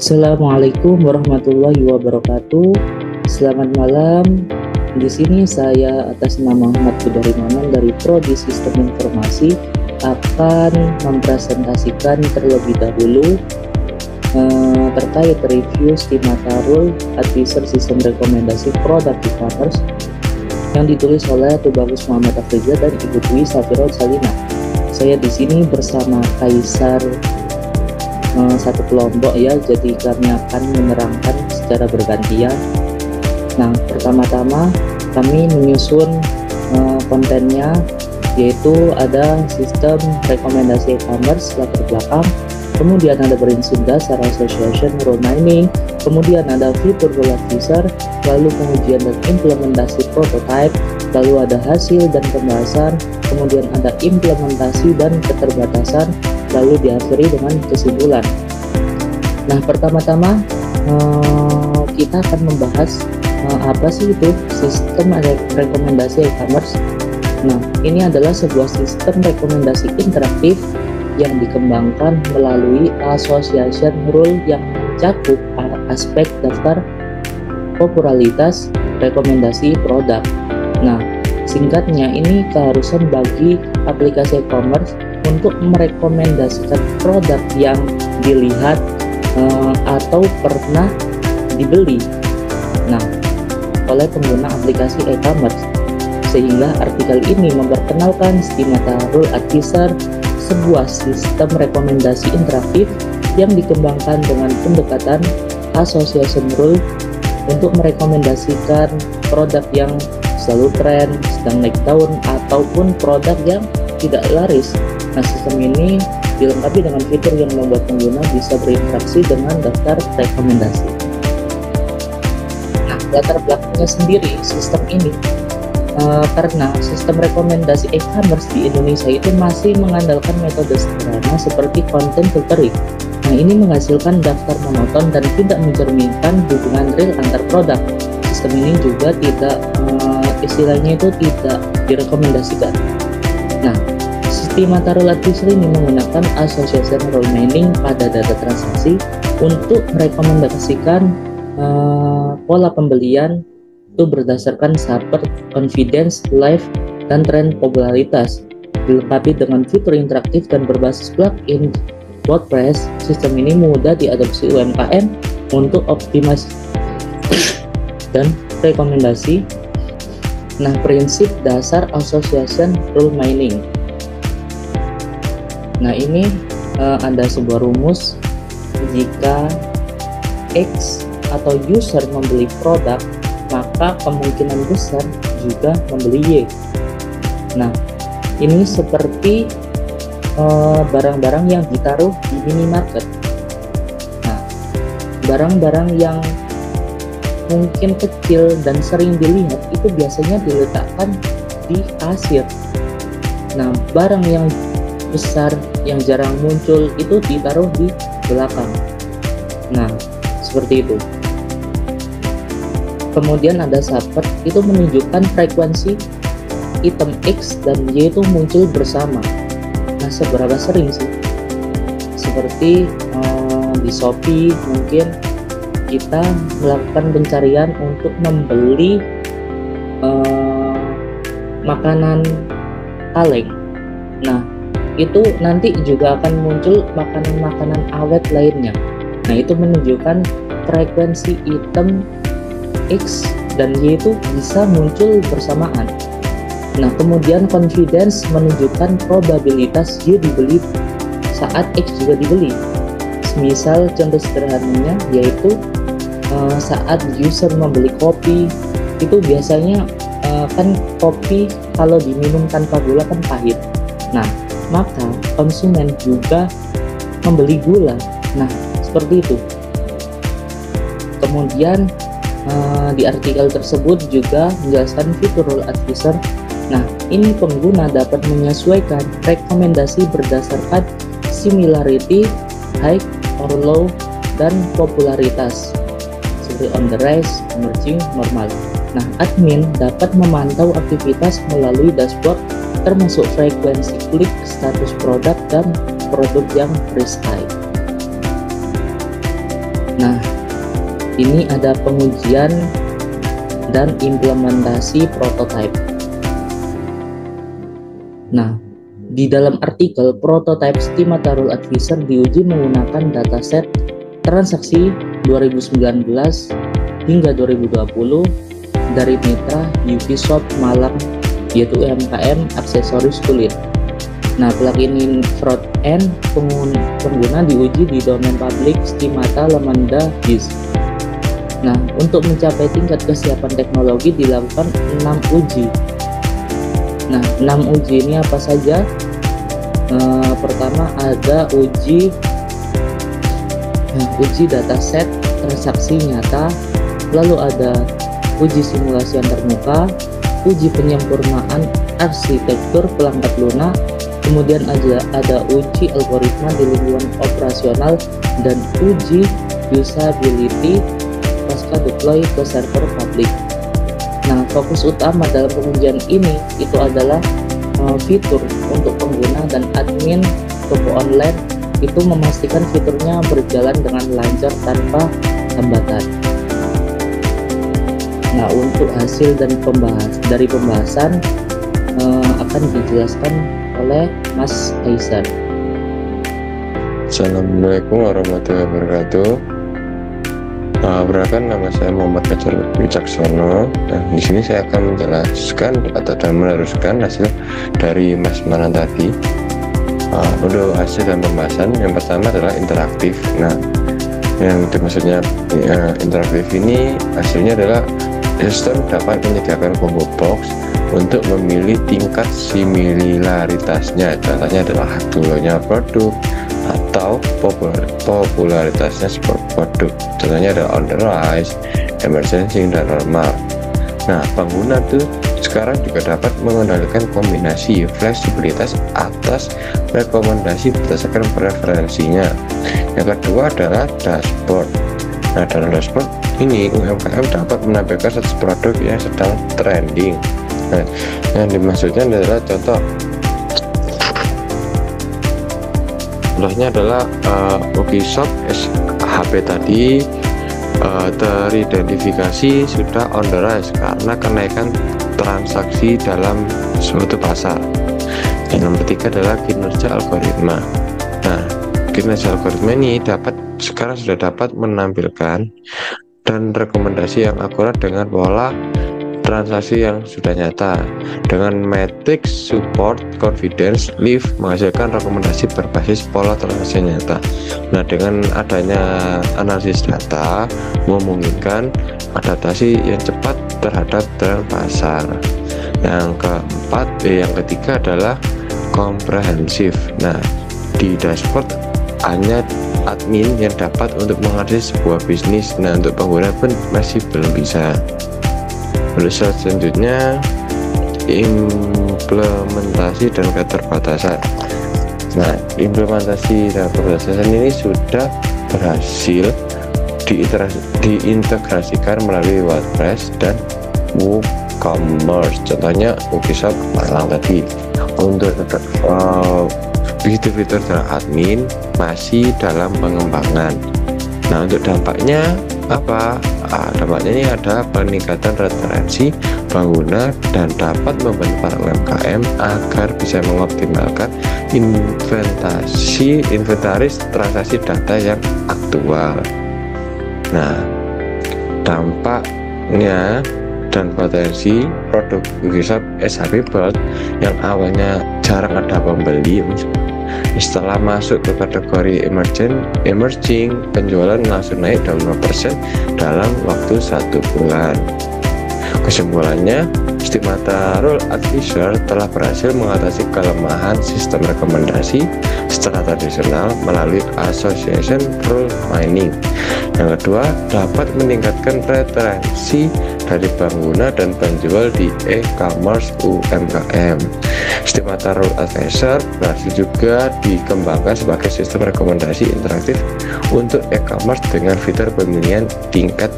Assalamualaikum warahmatullahi wabarakatuh. Selamat malam. Di sini saya atas nama Muhammad Budarimanan dari Prodi Sistem Informasi akan mempresentasikan terlebih dahulu terkait review Stigmata Rule Advisor Sistem Rekomendasi Produk E-commerce yang ditulis oleh Tubagus Muhammad Afriza dan Ibu Dwi Safirot Salina. Saya di sini bersama Kaisar satu kelompok ya, jadi kami akan menerangkan secara bergantian. Nah, pertama-tama kami menyusun kontennya, yaitu ada sistem rekomendasi e-commerce latar belakang, kemudian ada prinsip dasar association rule mining, kemudian ada fitur rule advisor, lalu pengujian dan implementasi prototype, lalu ada hasil dan pembahasan, kemudian ada implementasi dan keterbatasan, lalu diakhiri dengan kesimpulan. Nah, pertama-tama kita akan membahas apa sih itu sistem rekomendasi e-commerce. Nah, ini adalah sebuah sistem rekomendasi interaktif yang dikembangkan melalui association rule yang mencakup aspek daftar popularitas rekomendasi produk. Nah, singkatnya ini keharusan bagi aplikasi e-commerce untuk merekomendasikan produk yang dilihat atau pernah dibeli oleh pengguna aplikasi e-commerce, sehingga artikel ini memperkenalkan Stigmata Rule Advisor, sebuah sistem rekomendasi interaktif yang dikembangkan dengan pendekatan association rule untuk merekomendasikan produk yang selalu tren, sedang naik daun, ataupun produk yang tidak laris. Nah, sistem ini dilengkapi dengan fitur yang membuat pengguna bisa berinteraksi dengan daftar rekomendasi. Nah, latar belakangnya sendiri sistem ini karena sistem rekomendasi e-commerce di Indonesia itu masih mengandalkan metode sederhana seperti content filtering. Nah, ini menghasilkan daftar monoton dan tidak mencerminkan hubungan real antar produk. Sistem ini juga tidak istilahnya itu tidak direkomendasikan. Nah, Stigmata Rule Advisor ini menggunakan association rule mining pada data transaksi untuk merekomendasikan pola pembelian itu berdasarkan support, confidence, live, dan tren popularitas. Dilengkapi dengan fitur interaktif dan berbasis plugin WordPress, sistem ini mudah diadopsi UMKM untuk optimasi dan rekomendasi. Nah, prinsip dasar association rule mining. Nah, ini ada sebuah rumus, jika X atau user membeli produk, maka kemungkinan besar juga membeli Y. Nah, ini seperti barang-barang yang ditaruh di minimarket. Nah, barang-barang yang mungkin kecil dan sering dilihat itu biasanya diletakkan di kasir. Nah, barang yang besar yang jarang muncul itu ditaruh di belakang. Nah, seperti itu. Kemudian ada support, itu menunjukkan frekuensi item X dan Y itu muncul bersama. Nah, seberapa sering sih? Seperti di Shopee mungkin kita melakukan pencarian untuk membeli makanan kaleng. Nah, itu nanti juga akan muncul makanan-makanan awet lainnya. Nah, itu menunjukkan frekuensi item X dan Y itu bisa muncul bersamaan. Nah, kemudian confidence menunjukkan probabilitas Y dibeli saat X juga dibeli. Misal contoh sederhananya yaitu saat user membeli kopi, itu biasanya kan kopi kalau diminum tanpa gula kan pahit. Nah, maka konsumen juga membeli gula. Nah, seperti itu. Kemudian di artikel tersebut juga menjelaskan fitur rule advisor. Nah, ini pengguna dapat menyesuaikan rekomendasi berdasarkan similarity, high or low, dan popularitas seperti on the rise, emerging, normal. Nah, admin dapat memantau aktivitas melalui dashboard termasuk frekuensi klik, status produk, dan produk yang risk high. Nah, ini ada pengujian dan implementasi prototype. Nah, di dalam artikel prototype Schemata Rule Advisor diuji menggunakan dataset transaksi 2019 hingga 2020 dari mitra Ubisoft Malang, yaitu UMKM aksesoris kulit. Nah, plugin front end pengguna diuji di domain publik Schemata Lemanda Biz. Nah, untuk mencapai tingkat kesiapan teknologi dilakukan 6 uji. Nah, 6 uji ini apa saja? Pertama ada uji dataset transaksi nyata, lalu ada uji simulasi antarmuka, uji penyempurnaan arsitektur pelanggan lunak, kemudian ada uji algoritma di lingkungan operasional, dan uji usability pasca deploy ke server publik. Nah, fokus utama dalam pengujian ini itu adalah fitur untuk pengguna dan admin toko online itu memastikan fiturnya berjalan dengan lancar tanpa hambatan. Nah, untuk hasil dan pembahasan akan dijelaskan oleh Mas Aisyah. Assalamualaikum warahmatullahi wabarakatuh. Perkenalkan, nama saya Muhammad Fajar Wicaksono. Dan di sini saya akan menjelaskan dan meneruskan hasil dari Mas Manan tadi. Untuk hasil dan pembahasan, yang pertama adalah interaktif. Nah, yang maksudnya interaktif ini hasilnya adalah sistem dapat menyediakan combo box untuk memilih tingkat similaritasnya. Contohnya adalah dulunya produk atau popularitasnya sebuah produk. Contohnya ada on the rise, emerging, dan normal. Nah, pengguna tuh sekarang juga dapat mengendalikan kombinasi fleksibilitas atas rekomendasi berdasarkan preferensinya. Yang kedua adalah dashboard. Nah, dalam dashboard ini UMKM dapat menampilkan satu produk yang sedang trending. Nah, yang dimaksudnya adalah contohnya adalah Ubisoft HP tadi teridentifikasi sudah on the rise karena kenaikan transaksi dalam suatu pasar. Yang ketiga adalah kinerja algoritma. Nah, kinerja algoritma ini sekarang sudah dapat menampilkan dan rekomendasi yang akurat dengan pola transaksi yang sudah nyata. Dengan matrix support confidence lift menghasilkan rekomendasi berbasis pola transaksi nyata. Nah, dengan adanya analisis data memungkinkan adaptasi yang cepat terhadap tren pasar. Yang ketiga adalah komprehensif. Nah, di dashboard hanya admin yang dapat untuk menganalisis sebuah bisnis. Nah, untuk pengguna pun masih belum bisa. Selanjutnya implementasi dan keterbatasan. Nah, implementasi dan keterbatasan ini sudah berhasil diintegrasikan melalui WordPress dan WooCommerce. Contohnya Ubisoft Malang tadi. Untuk fitur-fitur dari admin masih dalam pengembangan. Nah, untuk dampaknya apa? Dampaknya ini ada peningkatan referensi pengguna dan dapat membantu para UMKM agar bisa mengoptimalkan inventaris transaksi data yang aktual. Nah, dampaknya dan potensi produk Ubisoft SHP Bolt yang awalnya jarang ada pembeli, setelah masuk ke kategori emerging, penjualan langsung naik 25% dalam waktu 1 bulan. Kesimpulannya, Schemata Rule Advisor telah berhasil mengatasi kelemahan sistem rekomendasi secara tradisional melalui association rule mining. Yang kedua, dapat meningkatkan retensi dari pengguna dan penjual di e-commerce UMKM. Schemata Rule Advisor berhasil juga dikembangkan sebagai sistem rekomendasi interaktif untuk e-commerce dengan fitur pemilihan tingkat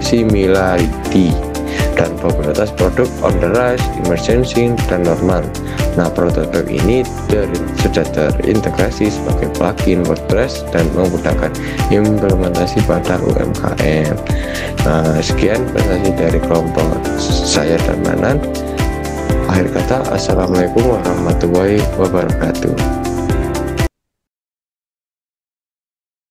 similarity. dan popularitas produk on the rise, emerging, dan normal. Nah, prototipe ini sudah terintegrasi sebagai plugin WordPress dan memudahkan implementasi pada UMKM. Nah, sekian presentasi dari kelompok saya dan Manan. Akhir kata, assalamualaikum warahmatullahi wabarakatuh.